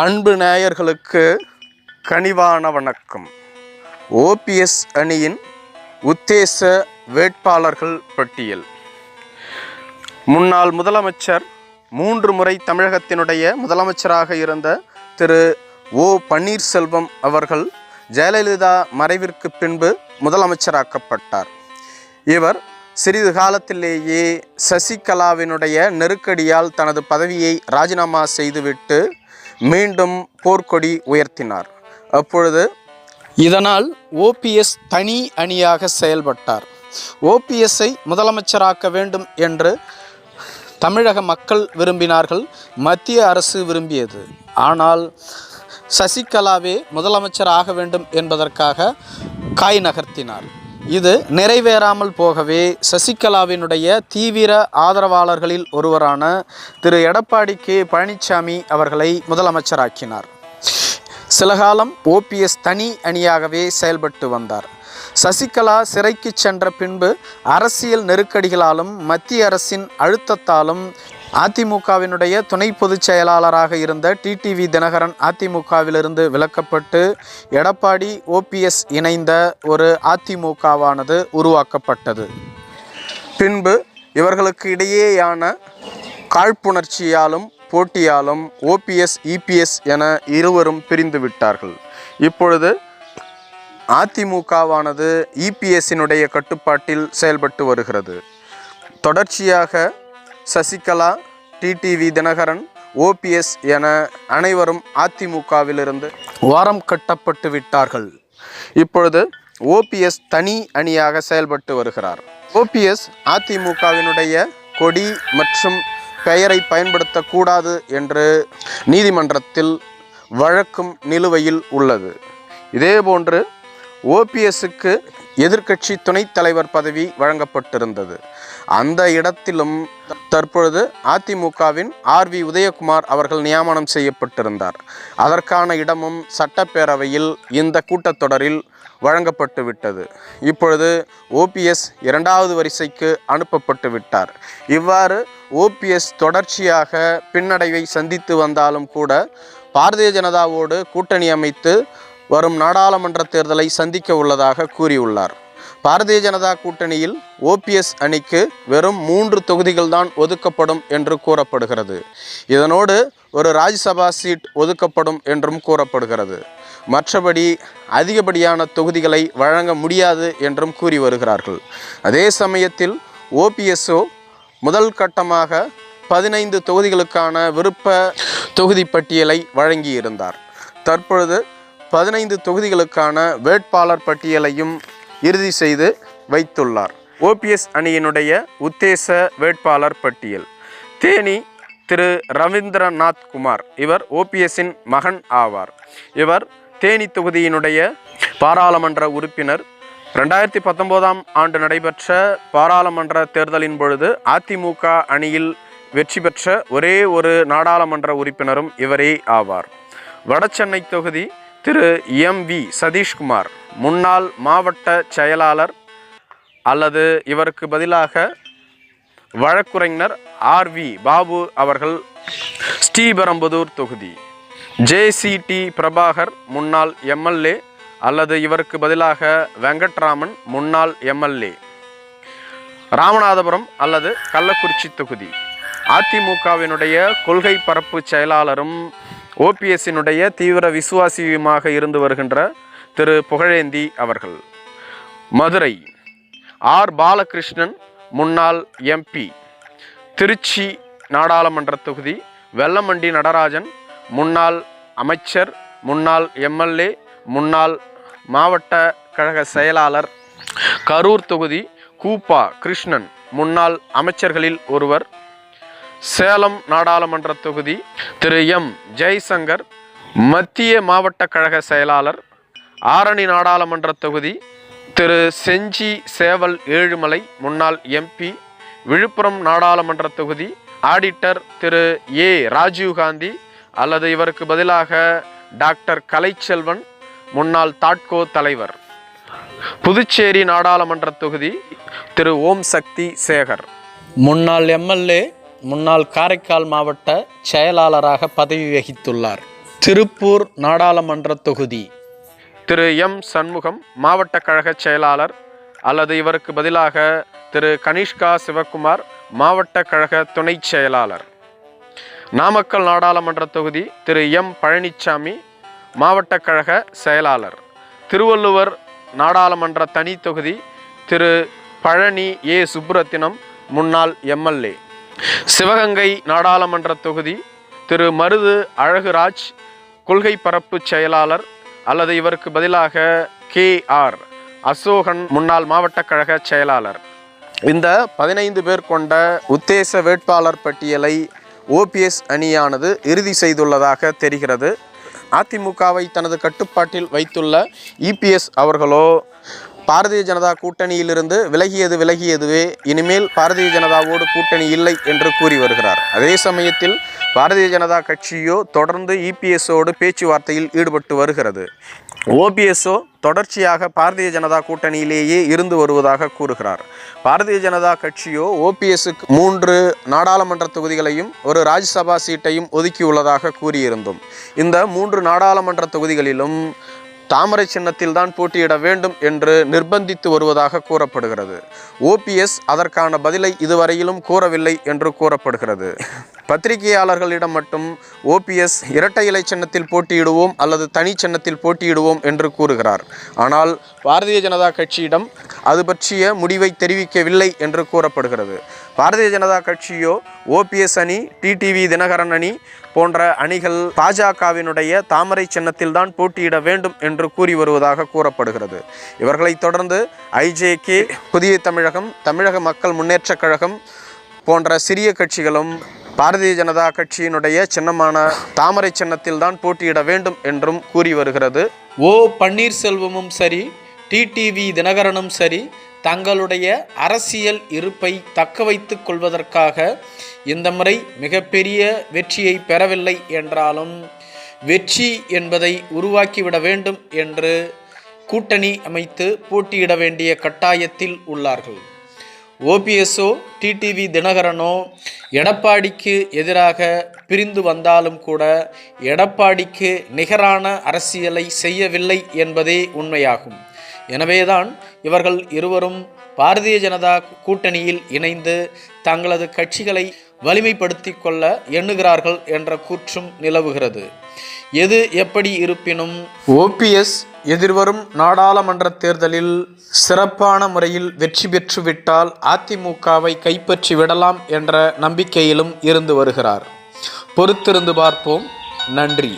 அன்பு நேயர்களுக்கு கனிவான வணக்கம். ஓபிஎஸ் அணியின் உத்தேச வேட்பாளர்கள் பட்டியல். முன்னாள் முதலமைச்சர் 3 முறை தமிழகத்தினுடைய முதலமைச்சராக இருந்த திரு ஓ பன்னீர்செல்வம் அவர்கள் ஜெயலலிதா மறைவிற்கு பின்பு முதலமைச்சராக்கப்பட்டார். இவர் சிறிது காலத்திலேயே சசிகலாவினுடைய நெருக்கடியால் தனது பதவியை ராஜினாமா செய்துவிட்டு மீண்டும் போர்க்கொடி உயர்த்தினார். அப்பொழுது இதனால் ஓபிஎஸ் தனி அணியாக செயல்பட்டார். ஓபிஎஸ்ஐ முதலமைச்சராக்க வேண்டும் என்று தமிழக மக்கள் விரும்பினார்கள், மத்திய அரசு விரும்பியது. ஆனால் சசிகலாவே முதலமைச்சர் ஆக வேண்டும் என்பதற்காக காய் நகர்த்தினார். இது நிறைவேறாமல் போகவே சசிகலாவினுடைய தீவிர ஆதரவாளர்களில் ஒருவரான திரு எடப்பாடி கே பழனிசாமி அவர்களை முதலமைச்சராக்கினார். சில காலம் ஓபிஎஸ் தனி அணியாகவே செயல்பட்டு வந்தார். சசிகலா சிறைக்கு சென்ற பின்பு அரசியல் நெருக்கடிகளாலும் மத்திய அரசின் அழுத்தத்தாலும் அதிமுகவினுடைய துணை பொதுச் செயலாளராக இருந்த டிடிவி தினகரன் அதிமுகவிலிருந்து விலக்கப்பட்டு எடப்பாடி ஓபிஎஸ் இணைந்த ஒரு அதிமுகவானது உருவாக்கப்பட்டது. பின்பு இவர்களுக்கு இடையேயான காழ்ப்புணர்ச்சியாலும் போட்டியாலும் ஓபிஎஸ் இபிஎஸ் என இருவரும் பிரிந்து விட்டார்கள். இப்பொழுது அதிமுகவானது இபிஎஸ்ஸினுடைய கட்டுப்பாட்டில் செயல்பட்டு வருகிறது. தொடர்ச்சியாக சசிகலா, டிடிவி தினகரன், ஓபிஎஸ் என அனைவரும் அதிமுகவிலிருந்து வாரம் கட்டப்பட்டு விட்டார்கள். இப்பொழுது ஓபிஎஸ் தனி அணியாக செயல்பட்டு வருகிறார். ஓபிஎஸ் அதிமுகவினுடைய கொடி மற்றும் பெயரை பயன்படுத்தக்கூடாது என்று நீதிமன்றத்தில் வழக்கும் நிலுவையில் உள்ளது. இதேபோன்று ஓபிஎஸ்க்கு எதிர்க்கட்சி துணைத் தலைவர் பதவி வழங்கப்பட்டிருந்தது. அந்த இடத்திலும் தற்பொழுது அதிமுகவின் ஆர்வி உதயகுமார் அவர்கள் நியமனம் செய்யப்பட்டிருந்தார். அதற்கான இடமும் சட்டப்பேரவையில் இந்த கூட்டத்தொடரில் வழங்கப்பட்டு விட்டது. இப்பொழுது ஓபிஎஸ் 2வது வரிசைக்கு அனுப்பப்பட்டு விட்டார். இவ்வாறு ஓபிஎஸ் தொடர்ச்சியாக பின்னடைவை சந்தித்து வந்தாலும் கூட பாரதிய ஜனதாவோடு கூட்டணி அமைத்து வரும் நாடாளுமன்ற தேர்தலை சந்திக்க உள்ளதாக கூறியுள்ளார். பாரதிய ஜனதா கூட்டணியில் ஓபிஎஸ் அணிக்கு வெறும் 3 தொகுதிகள் தான் ஒதுக்கப்படும் என்று கூறப்படுகிறது. இதனோடு ஒரு ராஜ்யசபா சீட் ஒதுக்கப்படும் என்றும் கூறப்படுகிறது. மற்றபடி அதிகப்படியான தொகுதிகளை வழங்க முடியாது என்றும் கூறி வருகிறார்கள். அதே சமயத்தில் ஓபிஎஸ்ஓ முதல் கட்டமாக 15 தொகுதிகளுக்கான விருப்ப தொகுதி பட்டியலை வழங்கியிருந்தார். தற்பொழுது 15 தொகுதிகளுக்கான வேட்பாளர் பட்டியலையும் இறுதி செய்து வைத்துள்ளார். ஓபிஎஸ் அணியினுடைய உத்தேச வேட்பாளர் பட்டியல். தேனி திரு ரவீந்திரநாத் குமார், இவர் ஓபிஎஸ்ஸின் மகன் ஆவார். இவர் தேனி தொகுதியினுடைய பாராளுமன்ற உறுப்பினர். 2019ஆம் ஆண்டு நடைபெற்ற பாராளுமன்ற தேர்தலின் பொழுது அதிமுக அணியில் வெற்றி பெற்ற ஒரே ஒரு நாடாளுமன்ற உறுப்பினரும் இவரே ஆவார். வடசென்னை தொகுதி திரு எம்.வி. சதீஷ்குமார், முன்னாள் மாவட்ட செயலாளர் அல்லது இவருக்கு பதிலாக வழக்குரைஞர் ஆர்.வி. பாபு அவர்கள் ஸ்ரீபெரும்புதூர் தொகுதி. ஜே.சி.டி. பிரபாகர், முன்னாள் எம்எல்ஏ அல்லது இவருக்கு பதிலாக வெங்கட்ராமன், முன்னாள் எம்எல்ஏ. ராமநாதபுரம் அல்லது கள்ளக்குறிச்சி தொகுதி. அதிமுகவினுடைய கொள்கை பரப்பு செயலாளரும் ஓபிஎஸ்ஸினுடைய தீவிர விசுவாசியுமாக இருந்து வருகின்ற திரு புகழேந்தி அவர்கள். மதுரை ஆர். பாலகிருஷ்ணன், முன்னாள் எம்பி. திருச்சி நாடாளுமன்ற தொகுதி வெல்லமண்டி நடராஜன், முன்னாள் அமைச்சர், முன்னாள் எம்எல்ஏ, முன்னாள் மாவட்ட கழக செயலாளர். கரூர் தொகுதி கூப்பா கிருஷ்ணன், முன்னாள் அமைச்சர்களில் ஒருவர். சேலம் நாடாளுமன்ற தொகுதி திரு எம். ஜெய்சங்கர், மத்திய மாவட்ட கழக செயலாளர். ஆரணி நாடாளுமன்ற தொகுதி திரு செஞ்சி சேவல் ஏழுமலை, முன்னாள் எம்பி. விழுப்புரம் நாடாளுமன்ற தொகுதி ஆடிட்டர் திரு ஏ. ராஜீவ்காந்தி அல்லது இவருக்கு பதிலாக டாக்டர் கலைச்செல்வன், முன்னாள் தாட்கோ தலைவர். புதுச்சேரி நாடாளுமன்ற தொகுதி திரு ஓம் சக்தி சேகர், முன்னாள் எம்எல்ஏ, முன்னாள் காரைக்கால் மாவட்ட செயலாளராக பதவி வகித்துள்ளார். திருப்பூர் நாடாளுமன்ற தொகுதி திரு எம் சண்முகம் மாவட்ட கழக செயலாளர் அல்லது இவருக்கு பதிலாக திரு கனிஷ்கா சிவகுமார் மாவட்ட கழக துணை செயலாளர். நாமக்கல் நாடாளுமன்ற தொகுதி திரு எம் பழனிசாமி மாவட்ட கழக செயலாளர். திருவள்ளுவர் நாடாளுமன்ற தனி தொகுதி திரு பழனி ஏ சுப்புரத்தினம் முன்னாள் எம்எல்ஏ. சிவகங்கை நாடாளுமன்ற தொகுதி திரு மருது அழகுராஜ் கொள்கை பரப்பு செயலாளர் அல்லது இவருக்கு பதிலாக KR அசோகன் முன்னாள் மாவட்ட கழக செயலாளர். இந்த 15 பேர் கொண்ட உத்தேச வேட்பாளர் பட்டியலை OPS அணியானது இறுதி செய்துள்ளதாக தெரிகிறது. அதிமுகவை தனது கட்டுப்பாட்டில் வைத்துள்ள EPS அவர்களோ பாரதிய ஜனதா கூட்டணியிலிருந்து விலகியதுவே இனிமேல் பாரதிய ஜனதாவோடு கூட்டணி இல்லை என்று கூறி வருகிறார். அதே சமயத்தில் பாரதிய ஜனதா கட்சியோ தொடர்ந்து EPSோடு பேச்சுவார்த்தையில் ஈடுபட்டு வருகிறது. OPSஓ தொடர்ச்சியாக பாரதிய ஜனதா கூட்டணியிலேயே இருந்து வருவதாக கூறுகிறார். பாரதிய ஜனதா கட்சியோ OPSக்கு 3 நாடாளுமன்ற தொகுதிகளையும் ஒரு ராஜ்யசபா சீட்டையும் ஒதுக்கியுள்ளதாக கூறியிருந்தோம். இந்த 3 நாடாளுமன்ற தொகுதிகளிலும் தாமரை சின்னத்தில் தான் போட்டியிட வேண்டும் என்று நிர்பந்தித்து வருவதாக கூறப்படுகிறது. OPS அதற்கான பதிலை இதுவரையிலும் கூறவில்லை என்று கூறப்படுகிறது. பத்திரிகையாளர்களிடம் மட்டும் OPS இரட்டை இலை சின்னத்தில் போட்டியிடுவோம் அல்லது தனி சின்னத்தில் போட்டியிடுவோம் என்று கூறுகிறார். ஆனால் பாரதிய ஜனதா கட்சியிடம் அது பற்றிய முடிவை தெரிவிக்கவில்லை என்று கூறப்படுகிறது. பாரதிய ஜனதா கட்சியோ OPS அணி, TTV தினகரன் அணி போன்ற அணிகள் பாஜகவினுடைய தாமரை சின்னத்தில் தான் போட்டியிட வேண்டும் என்று கூறி வருவதாக கூறப்படுகிறது. இவர்களை தொடர்ந்து IJK, புதிய தமிழகம், தமிழக மக்கள் முன்னேற்ற கழகம் போன்ற சிறிய கட்சிகளும் பாரதிய ஜனதா கட்சியினுடைய சின்னமான தாமரை சின்னத்தில் தான் போட்டியிட வேண்டும் என்றும் கூறி வருகிறது. பன்னீர்செல்வமும் சரி, TTV தினகரனும் சரி, தங்களுடைய அரசியல் இருப்பை தக்க வைத்து கொள்வதற்காக இந்த முறை மிகப்பெரிய வெற்றியை பெறவில்லை என்றாலும் வெற்றி என்பதை உருவாக்கிவிட வேண்டும் என்று கூட்டணி அமைத்து போட்டியிட வேண்டிய கட்டாயத்தில் உள்ளார்கள். OPSஓ TTV தினகரனோ எடப்பாடிக்கு எதிராக பிரிந்து வந்தாலும் கூட எடப்பாடிக்கு நிகரான அரசியலை செய்யவில்லை என்பதே உண்மையாகும். எனவேதான் இவர்கள் இருவரும் பாரதிய ஜனதா கூட்டணியில் இணைந்து தங்களது கட்சிகளை வலிமைப்படுத்தி கொள்ள எண்ணுகிறார்கள் என்ற கூற்றும் நிலவுகிறது. எது எப்படி இருப்பினும் OPS எதிர்வரும் நாடாளுமன்ற தேர்தலில் சிறப்பான முறையில் வெற்றி பெற்றுவிட்டால் அதிமுகவை கைப்பற்றி விடலாம் என்ற நம்பிக்கையிலும் இருந்து வருகிறார். பொறுத்திருந்து பார்ப்போம். நன்றி.